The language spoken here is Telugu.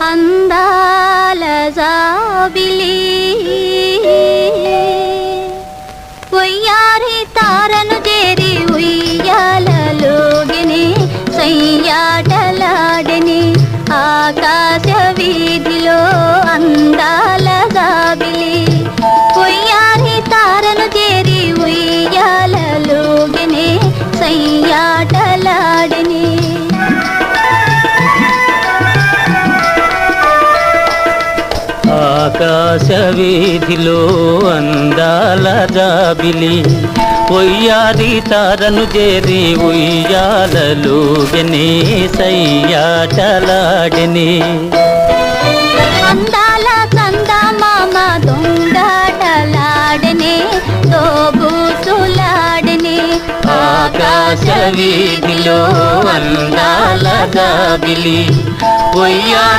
అందాల జాబిలి ఒయ్యారి తారను చేరి ఉయ్యాలలోగిని సయ్యాటలాడని ఆకాశ వీధిలో అందాల జాబిలి ఒయ్యారి తారను చేరి ఉయ్యాలలోగిని సయ్యాటలాడని ఆకాశ వీధిలో అందాల జాబిలి ఒయ్యారి తారను చేరి ఉయ్యాలలోగని సయ్యాటలాడని అందాల చందమామ దొంగాటలాడని తోబూసులాడని ఆకాశ వీధిలో అందాల జాబిలి ఒయ్యారి